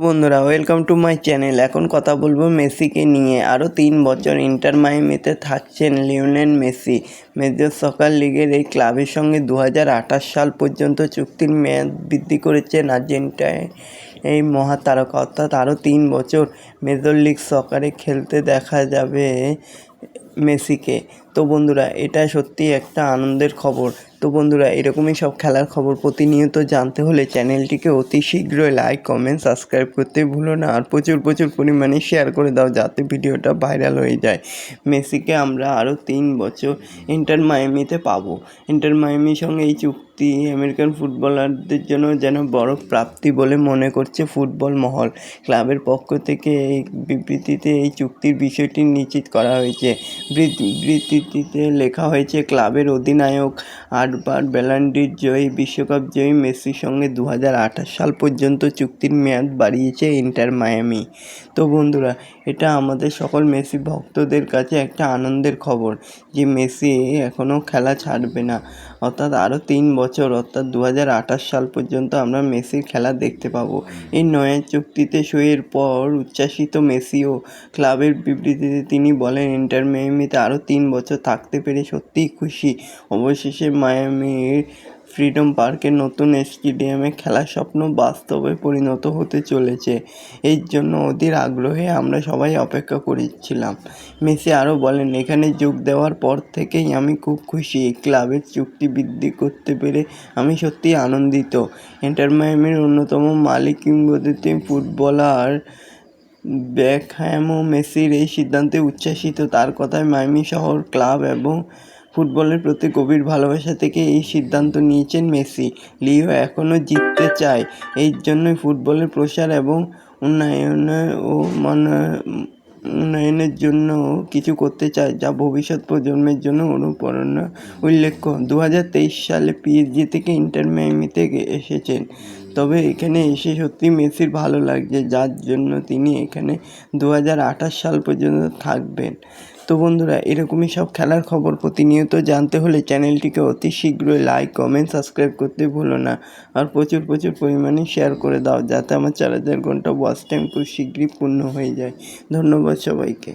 বন্ধুরা, welcome to my channel. এখন কথা বলবো মেসিকে নিয়ে। আরও 3 বছর ইন্টার মায়ামিতে থাকছেন লিওনেল মেসি। মেজর সকার লিগের এই ক্লাবের সঙ্গে 2028 সাল পর্যন্ত চুক্তির মেয়াদ বৃদ্ধি করেছেন আর্জেন্টিনায় এই মহাতারকা। অর্থাৎ আরও 3 বছর মেজর লিগ সকারে খেলতে দেখা যাবে মেসিকে। তো বন্ধুরা, এটা সত্যি একটা আনন্দের খবর। তো বন্ধুরা, এরকমই সব খেলার খবর প্রতিনিয়ত জানতে হলে চ্যানেলটিকে অতি শীঘ্রই লাইক, কমেন্ট, সাবস্ক্রাইব করতে ভুলো না। আর প্রচুর পরিমাণে শেয়ার করে দাও যাতে ভিডিওটা ভাইরাল হয়ে যায়। মেসিকে আমরা আরও 3 বছর ইন্টার মায়ামিতে পাবো। ইন্টার মায়ামির সঙ্গে এই চুক্তি আমেরিকান ফুটবলারদের জন্য যেন বড় প্রাপ্তি বলে মনে করছে ফুটবল মহল। ক্লাবের পক্ষ থেকে এই বিবৃতিতে এই চুক্তির বিষয়টি নিশ্চিত করা হয়েছে। বিবৃতিতে লেখা হয়েছে, ক্লাবের অধিনায়ক 8 বার ব্যালন ডি'র জয়ী বিশ্বকাপ জয়ী মেসির সঙ্গে 2028 সাল পর্যন্ত চুক্তির মেয়াদ বাড়িয়েছে ইন্টার মায়ামি। তো বন্ধুরা, এটা আমাদের সকল মেসি ভক্তদের কাছে একটা আনন্দের খবর যে মেসি এখনও খেলা ছাড়বে না। অর্থাৎ আরও 3 বছর অর্থাৎ 2028 সাল পর্যন্ত আমরা মেসির খেলা দেখতে পাবো। এই নয়া চুক্তিতে সইয়ের পর উচ্ছ্বাসিত মেসিও। ক্লাবের বিবৃতিতে তিনি বলেন, ইন্টার মায়ামিতে আরও 3 বছর থাকতে পেরে সত্যিই খুশি। অবশেষে মায়ামির ফ্রিডম পার্কের নতুন স্টেডিয়ামে খেলার স্বপ্ন বাস্তবে পরিণত হতে চলেছে। এর জন্য অধীর আগ্রহে আমরা সবাই অপেক্ষা করেছিলাম। মেসি আরও বলেন, এখানে যোগ দেওয়ার পর থেকেই আমি খুব খুশি। ক্লাবের চুক্তি বৃদ্ধি করতে পেরে আমি সত্যিই আনন্দিত। ইন্টার মায়ামির অন্যতম মালিক কিংবদন্তি ফুটবলার বেকহ্যামও মেসির এই সিদ্ধান্তে উচ্ছ্বাসিত। তার কথায়, মায়ামি শহর, ক্লাব এবং ফুটবলের প্রতি গভীর ভালোবাসা থেকে এই সিদ্ধান্ত নিয়েছেন মেসি। লিও এখনও জিততে চায়। এই জন্যই ফুটবলের প্রসার এবং উন্নয়নের জন্য কিছু করতে চায় যা ভবিষ্যৎ প্রজন্মের জন্য অনুপ্রেরণা। উল্লেখ্য, 2023 সালে পিএসজি থেকে ইন্টার মায়ামিতে এসেছেন। তবে এখানে এসে সত্যি মেসির ভালো লাগছে, যার জন্য তিনি এখানে 2028 সাল পর্যন্ত থাকবেন। তো বন্ধুরা, এরকমই সব খেলার খবর প্রতিনিয়ত জানতে হলে চ্যানেলটিকে অতি শীঘ্রই লাইক, কমেন্ট, সাবস্ক্রাইব করতে ভুলো না। আর প্রচুর পরিমাণে শেয়ার করে দাও যাতে আমার 4000 ঘন্টা ওয়াচ টাইম খুব শীঘ্রই পূর্ণ হয়ে যায়। ধন্যবাদ সবাইকে।